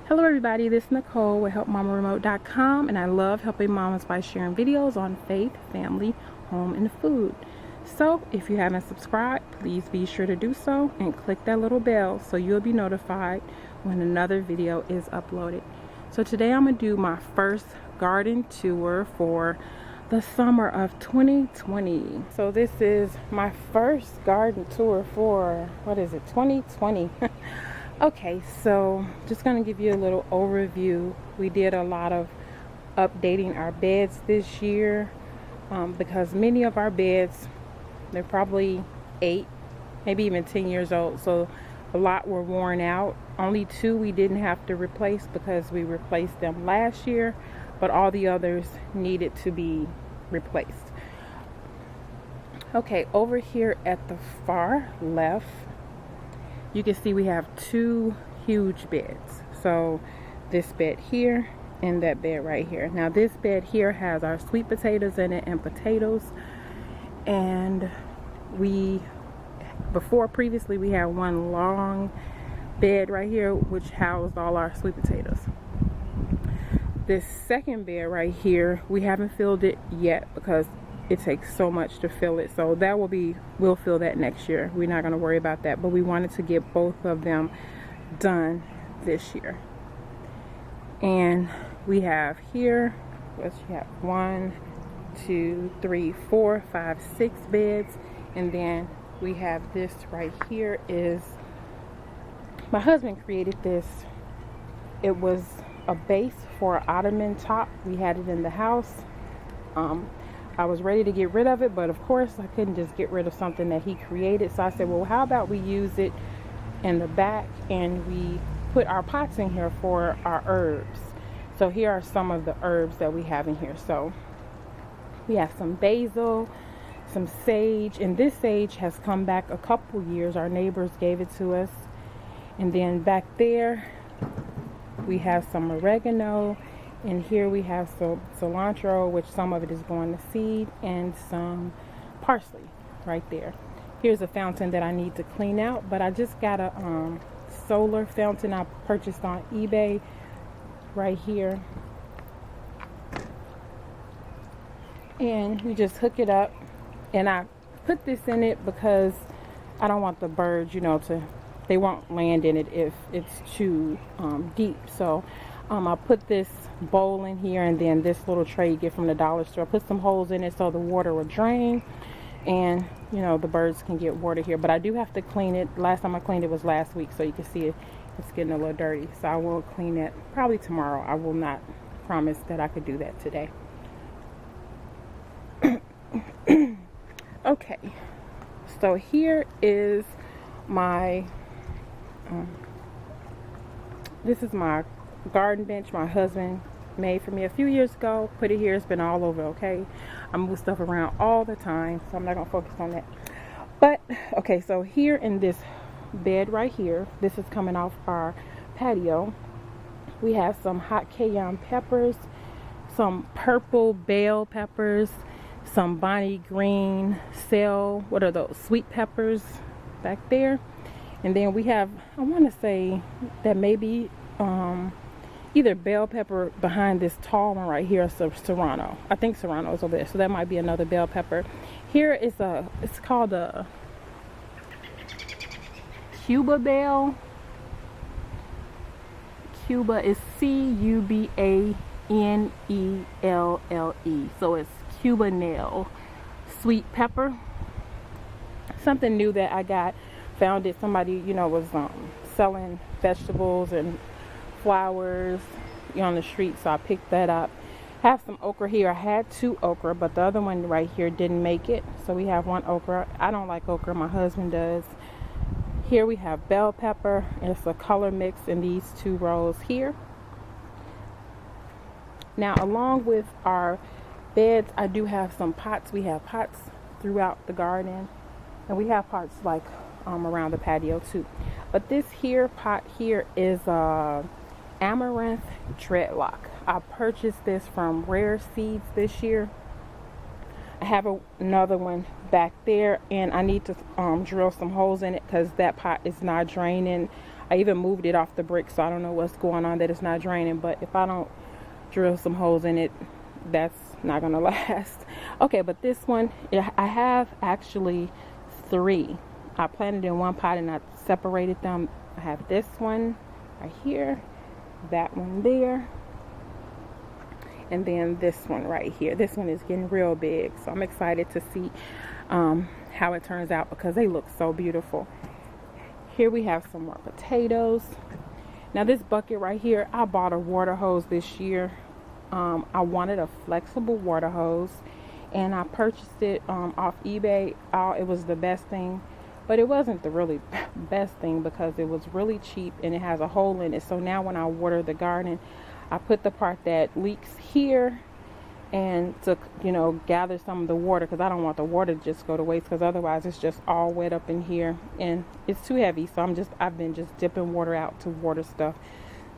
Hello everybody, this is Nicole with HelpMamaRemote.com, and I love helping mamas by sharing videos on faith, family, home, and food. So if you haven't subscribed, please be sure to do so and click that little bell so you'll be notified when another video is uploaded. So today I'm going to do my first garden tour for the summer of 2020. So this is my first garden tour for, 2020. Okay, so just going to give you a little overview. We did a lot of updating our beds this year because many of our beds, they're probably 8, maybe even 10 years old. So a lot were worn out. Only 2 we didn't have to replace because we replaced them last year, but all the others needed to be replaced. Okay, over here at the far left, you can see we have 2 huge beds. So this bed here and that bed right here. Now this bed here has our sweet potatoes in it and potatoes. And previously we had one long bed right here which housed all our sweet potatoes. This second bed right here, we haven't filled it yet because it takes so much to fill it. So that we'll fill that next year. We're not going to worry about that, but we wanted to get both of them done this year. And we have here, let's have 1, 2, 3, 4, 5, 6 beds. And then we have this right here is, my husband created this. It was a base for an ottoman top. We had it in the house. I was ready to get rid of it, but of course I couldn't just get rid of something that he created. So I said, well, how about we use it in the back and we put our pots in here for our herbs. So here are some of the herbs that we have in here. So we have some basil, some sage, and this sage has come back a couple years. Our neighbors gave it to us. And then back there we have some oregano. And here we have some cilantro, which some of it is going to seed, and some parsley right there. Here's a fountain that I need to clean out, but I just got a solar fountain I purchased on eBay right here. And we just hook it up, and I put this in it because I don't want the birds, they won't land in it if it's too deep. So I put this bowl in here, and then this little tray you get from the dollar store. I put some holes in it so the water will drain, and the birds can get water here. But I do have to clean it. Last time I cleaned it was last week, so you can see it's getting a little dirty. So I will clean it probably tomorrow. I will not promise that I could do that today. Okay, so here is my this is my garden bench my husband made for me a few years ago. Put it here. It's been all over. Okay, I move stuff around all the time, so I'm not gonna focus on that. But okay, so here in this bed right here, this is coming off our patio. We have some hot cayenne peppers, some purple bell peppers, some Bonnie green what are those, sweet peppers back there. And then we have, I want to say that maybe either bell pepper behind this tall one right here, so serrano. I think serrano is over there, so that might be another bell pepper. Here is it's called a Cuba bell. Cuba is Cubanelle. So it's Cubanelle sweet pepper. Something new that I found it. Somebody was selling vegetables and flowers on the street, so I picked that up. Have some okra here. I had 2 okra, but the other one right here didn't make it, so we have 1 okra. I don't like okra, my husband does. Here we have bell pepper. It's a color mix in these 2 rows here. Now, along with our beds, I do have some pots. We have pots throughout the garden, and we have pots like around the patio too. But this here pot here is Amaranth Dreadlock. I purchased this from Rare Seeds this year. I have another one back there, and I need to drill some holes in it because that pot is not draining. I I even moved it off the brick, so I don't know what's going on that it's not draining. But if I don't drill some holes in it, that's not gonna last. Okay, but this one, I have actually 3. I planted in one pot and I separated them. I have this one right here, that one there, and then this one right here. This one is getting real big, so I'm excited to see how it turns out because they look so beautiful. Here we have some more potatoes. Now this bucket right here, I bought a water hose this year. I wanted a flexible water hose, and I purchased it off eBay. It was the best thing, but it wasn't the really best thing because it was really cheap and it has a hole in it. So now when I water the garden, I put the part that leaks here and to, you know, gather some of the water, because I don't want the water to just go to waste, because otherwise it's just all wet up in here and it's too heavy. So I've been just dipping water out to water stuff,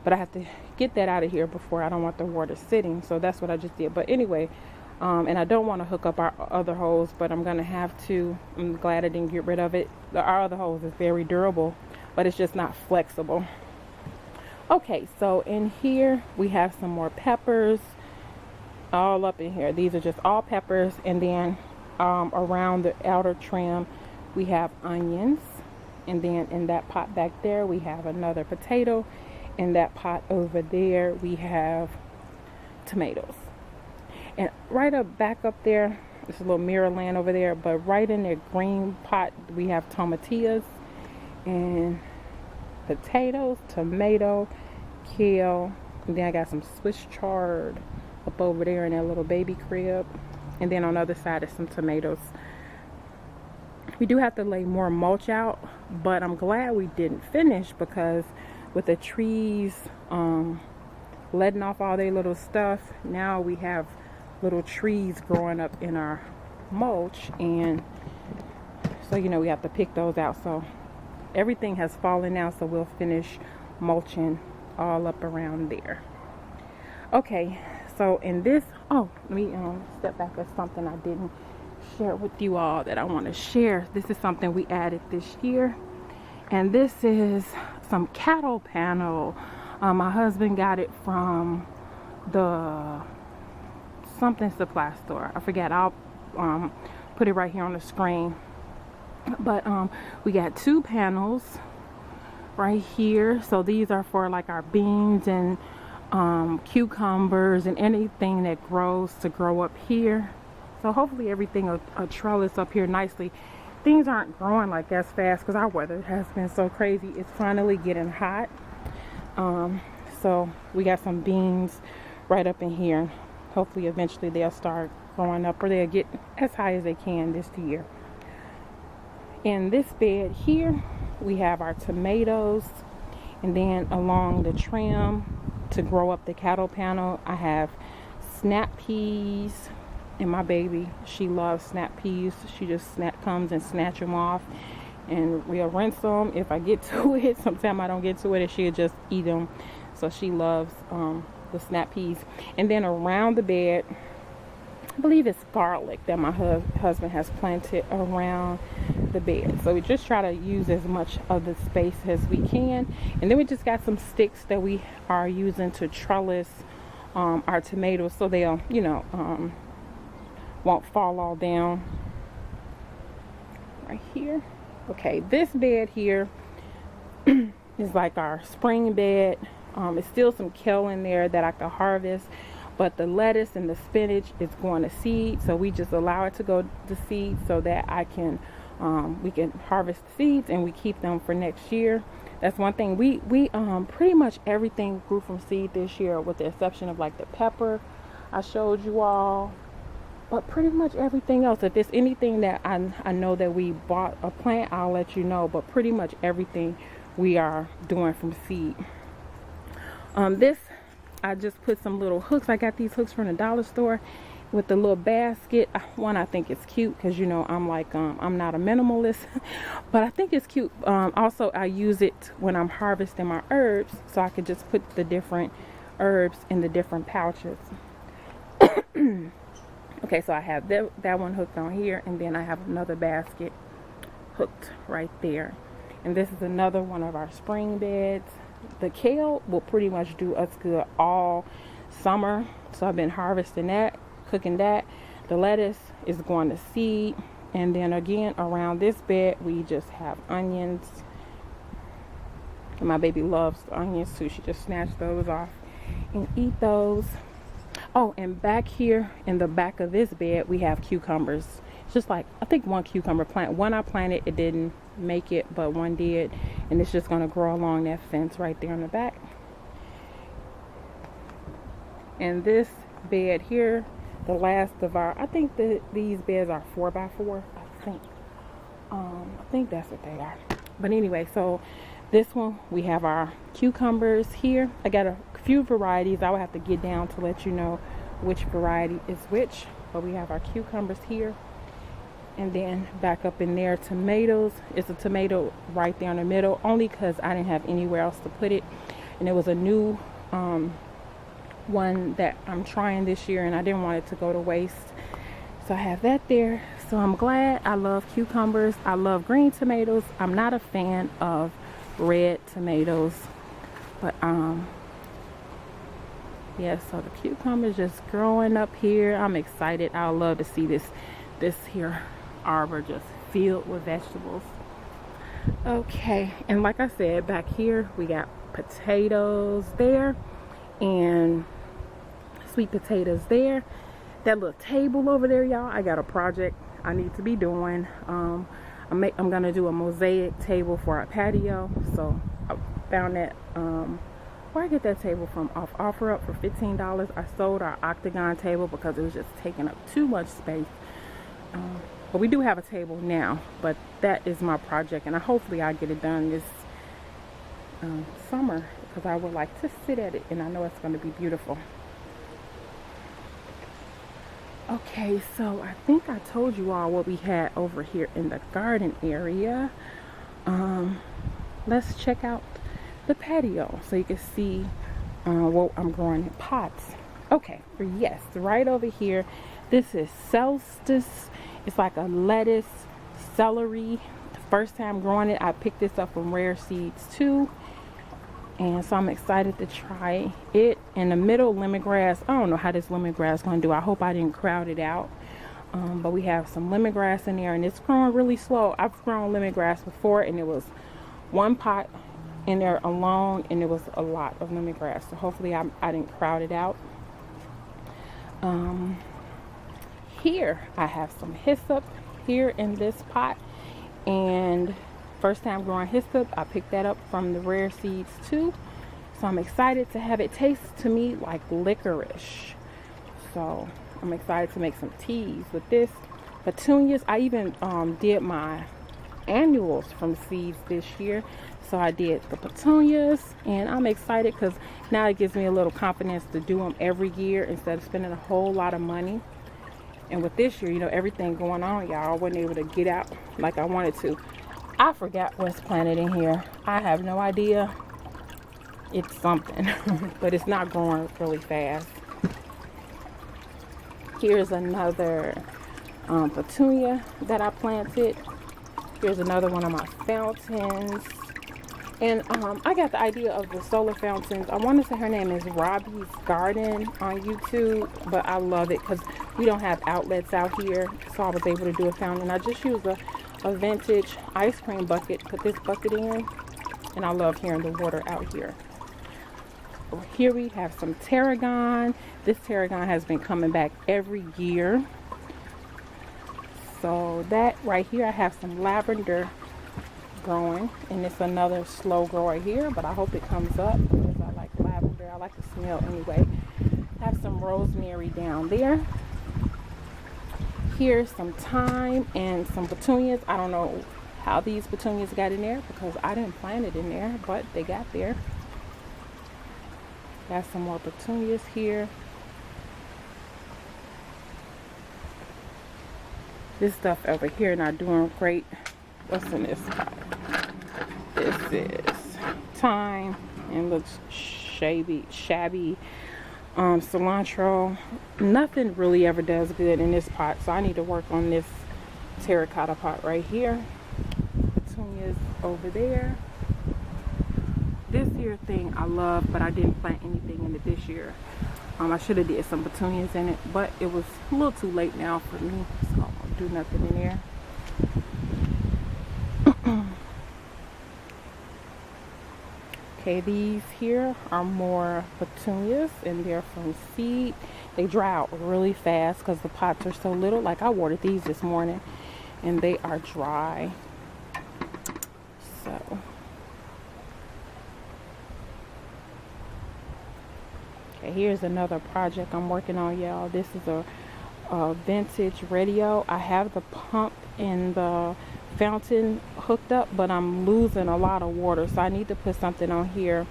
but I have to get that out of here before. I don't want the water sitting, so that's what I just did. But anyway, and I don't want to hook up our other hose, but I'm gonna have to. I'm glad I didn't get rid of it. Our other hose is very durable, but it's just not flexible. Okay, so in here we have some more peppers all up in here. These are just all peppers, and then around the outer trim we have onions, and then in that pot back there we have another potato. In that pot over there we have tomatoes, and right back up there, there's a little mirror land over there, but right in their green pot we have tomatillas and potatoes, tomato, kale, and then I got some Swiss chard up over there in that little baby crib, and then on the other side is some tomatoes. We do have to lay more mulch out, but I'm glad we didn't finish, because with the trees letting off all their little stuff, now we have little trees growing up in our mulch, and so, you know, we have to pick those out. So everything has fallen now, so we'll finish mulching all up around there. Okay, so in this, let me step back. That's something I didn't share with you all that I want to share. This is something we added this year, and this is some cattle panel. My husband got it from the something supply store. I forget. I'll put it right here on the screen. But we got 2 panels right here. So these are for like our beans and cucumbers and anything that grows to grow up here. So hopefully everything will trellis up here nicely. Things aren't growing like as fast because our weather has been so crazy. It's finally getting hot. So we got some beans right up in here. Hopefully eventually they'll start growing up, or they'll get as high as they can this year. In this bed here we have our tomatoes, and then along the trim to grow up the cattle panel I have snap peas. And my baby, she loves snap peas. She just comes and snatch them off, and we'll rinse them if I get to it. Sometimes I don't get to it and she'll just eat them. So she loves the snap peas. And then around the bed, I believe it's garlic that my husband has planted around the bed. So we just try to use as much of the space as we can. And then we just got some sticks that we are using to trellis our tomatoes, so they'll, you know, won't fall all down. Right here. Okay, this bed here is like our spring bed. It's still some kale in there that I could harvest, but the lettuce and the spinach is going to seed, so we just allow it to go to seed so that I can we can harvest the seeds and we keep them for next year. That's one thing. We pretty much everything grew from seed this year, with the exception of like the pepper I showed you all. But pretty much everything else, if it's anything that I know that we bought a plant, I'll let you know. But pretty much everything we are doing from seed. This, I just put some little hooks. I got these hooks from the dollar store with the little basket. One, I think it's cute because, you know, I'm like, I'm not a minimalist. But I think it's cute. Also, I use it when I'm harvesting my herbs, so I could just put the different herbs in the different pouches. Okay, so I have that one hooked on here, and then I have another basket hooked right there. And this is another one of our spring beds. The kale will pretty much do us good all summer. So I've been harvesting that, cooking that. The lettuce is going to seed. And then again, around this bed, we just have onions. And my baby loves onions too. She just snatched those off and eat those. Oh, and back here in the back of this bed, we have cucumbers. It's just like, I think one cucumber plant. One I planted, it didn't make it, but one did. And it's just going to grow along that fence right there in the back. And this bed here, the last of our, I think that these beds are 4x4. I think that's what they are. But anyway, so this one, we have our cucumbers here. I got a few varieties. I will have to get down to let you know which variety is which. But we have our cucumbers here. And then back up in there, tomatoes. It's a tomato right there in the middle, only because I didn't have anywhere else to put it. And it was a new one that I'm trying this year, and I didn't want it to go to waste. So I have that there. So I'm glad. I love cucumbers. I love green tomatoes. I'm not a fan of red tomatoes, but yeah, so the cucumbers just growing up here. I'm excited. I love to see this here arbor just filled with vegetables. Okay, and like I said, back here we got potatoes there and sweet potatoes there. That little table over there, y'all, I got a project I need to be doing. I'm gonna do a mosaic table for our patio. So I found that where I get that table from, off OfferUp for $15. I sold our octagon table because it was just taking up too much space. But we do have a table now, but that is my project, and hopefully I'll get it done this summer, because I would like to sit at it, and I know it's going to be beautiful. Okay, so I think I told you all what we had over here in the garden area. Let's check out the patio so you can see what I'm growing in pots. Okay, yes, right over here, this is Solstice. It's like a lettuce, celery. The first time growing it, I picked this up from Rare Seeds too. And so I'm excited to try it. In the middle, lemongrass. I don't know how this lemongrass is going to do. I hope I didn't crowd it out. But we have some lemongrass in there, and it's growing really slow. I've grown lemongrass before, and it was one pot in there alone, and it was a lot of lemongrass. So hopefully I didn't crowd it out. Here I have some hyssop here in this pot, and first time growing hyssop, I picked that up from the Rare Seeds too. So I'm excited to have it. Taste to me like licorice. So I'm excited to make some teas with this. Petunias, I even did my annuals from seeds this year. So I did the petunias, and I'm excited because now it gives me a little confidence to do them every year instead of spending a whole lot of money. And with this year, you know, everything going on, y'all, I wasn't able to get out like I wanted to. I forgot what's planted in here. I have no idea. It's something, but it's not growing really fast. Here's another petunia that I planted. Here's another one of my fountains. And I got the idea of the solar fountains. I want to say her name is Robbie's Garden on YouTube, but I love it because we don't have outlets out here, so I was able to do a fountain. I just used a vintage ice cream bucket, put this bucket in, and I love hearing the water out here. Over here we have some tarragon. This tarragon has been coming back every year. So that right here, I have some lavender growing, and it's another slow grower here, but I hope it comes up because I like lavender. I like the smell anyway. Have some rosemary down there. Here's some thyme and some petunias. I don't know how these petunias got in there because I didn't plant it in there, but they got there. Got some more petunias here. This stuff over here not doing great. What's in this pot? This is thyme and looks shabby. Cilantro. Nothing really ever does good in this pot, so I need to work on this terracotta pot right here. petunias over there. This here thing I love, but I didn't plant anything in it this year. I should have did some petunias in it, but it was a little too late now for me, so I won't do nothing in there. Okay, these here are more petunias, and they're from seed. They dry out really fast because the pots are so little. Like, I watered these this morning and they are dry. So okay, here's another project I'm working on, y'all. This is a vintage radio. I have the pump and the fountain hooked up, but I'm losing a lot of water, so I need to put something on here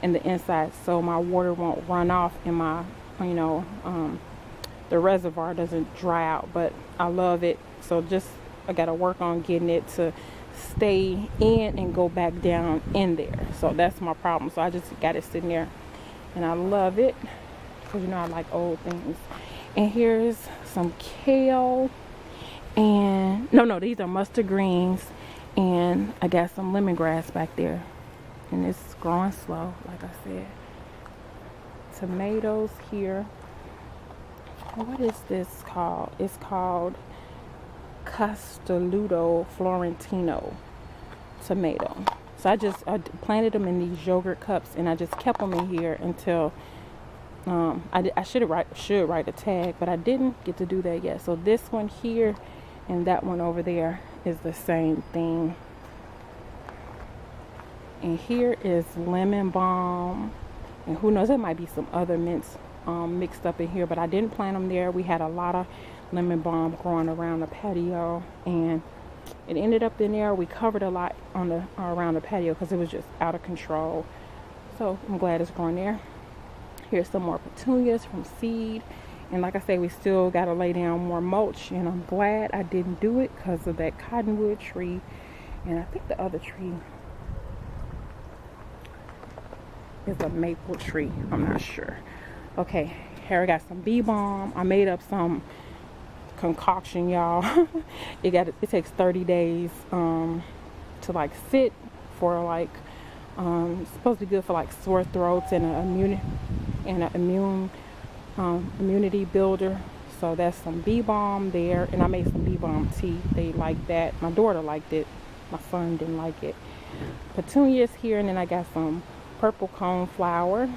in the inside so my water won't run off and my the reservoir doesn't dry out. But I love it, so I gotta work on getting it to stay in and go back down in there. So that's my problem. So I just got it sitting there, and I love it because I like old things. And here's some kale. And no, these are mustard greens, and I got some lemongrass back there, and it's growing slow, like I said. Tomatoes here. What is this called? It's called Custeluto Florentino tomato. So I planted them in these yogurt cups, and I just kept them in here until I should write a tag, but I didn't get to do that yet. So this one here and that one over there is the same thing. And here is lemon balm, and who knows, there might be some other mints mixed up in here, but I didn't plant them there. We had a lot of lemon balm growing around the patio, and it ended up in there. We covered a lot around the patio because it was just out of control. So I'm glad it's growing there. Here's some more petunias from seed. And like I say, we still got to lay down more mulch. And I'm glad I didn't do it because of that cottonwood tree. And I think the other tree is a maple tree. I'm not sure. Okay, here I got some bee balm. I made up some concoction, y'all. It takes 30 days to like sit for like it's supposed to be good for like sore throats and an immunity builder. So that's some bee balm there, and I made some bee balm tea. They like that. My daughter liked it. My son didn't like it. Petunias here, and then I got some purple cone flower.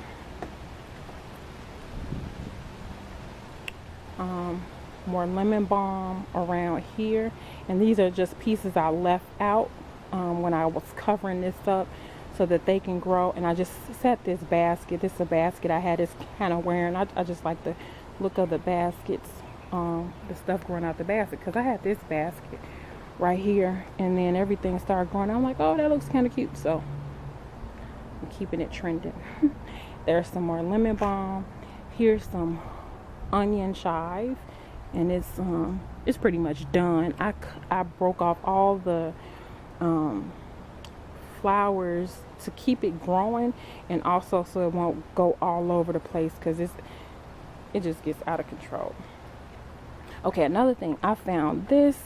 More lemon balm around here, and these are just pieces I left out when I was covering this up so that they can grow. And I just set this basket. This is a basket I had. It's kind of wearing. I just like the look of the baskets, the stuff growing out the basket, because I had this basket right here, and then everything started growing. I'm like, oh, that looks kind of cute, so I'm keeping it trending. There's some more lemon balm. Here's some onion chive, and it's pretty much done. I broke off all the flowers to keep it growing, and also so it won't go all over the place, because it just gets out of control. Okay, another thing, I found this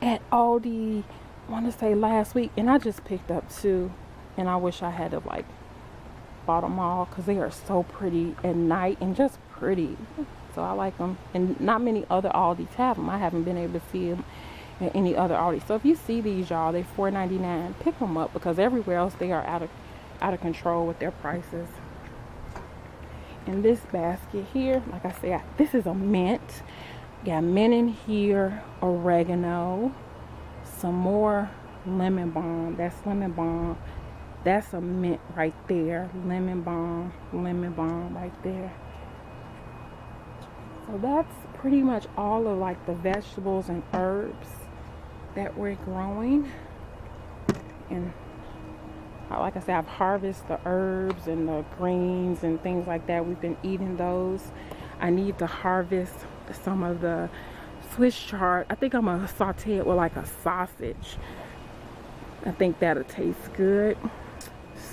at Aldi, I want to say last week, and I just picked up two, and I wish I had to like bought them all, because they are so pretty at night and just pretty. So I like them, and not many other Aldis have them. I haven't been able to see them at any other Aldi. So if you see these, y'all, they're $4.99. Pick them up, because everywhere else they are out of control with their prices. In this basket here, like I said, this is a mint. Got mint in here, oregano, some more lemon balm. That's lemon balm. That's a mint right there. Lemon balm right there. So that's pretty much all of like the vegetables and herbs that we're growing. And like I said, I've harvested the herbs and the greens and things like that. We've been eating those. I need to harvest some of the Swiss chard. I think I'm gonna saute it with like a sausage. I think that'll taste good.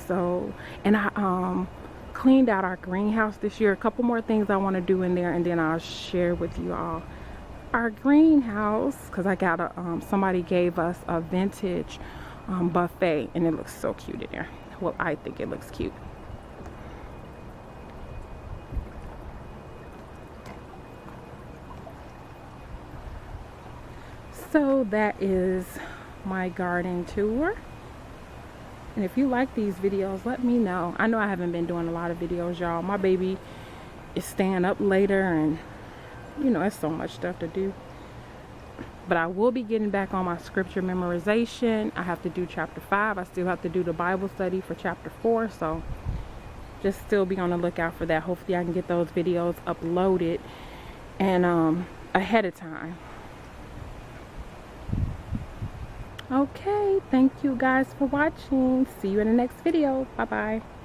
So, and I cleaned out our greenhouse this year. A couple more things I want to do in there, and then I'll share with you all our greenhouse, because I got somebody gave us a vintage buffet, and it looks so cute in there. Well, I think it looks cute. So that is my garden tour. And if you like these videos, let me know. I know I haven't been doing a lot of videos, y'all. My baby is staying up later, and you know, it's so much stuff to do. But I will be getting back on my scripture memorization. I have to do chapter 5. I still have to do the Bible study for chapter 4. So just still be on the lookout for that. Hopefully I can get those videos uploaded and ahead of time. Okay, thank you guys for watching. See you in the next video. Bye bye.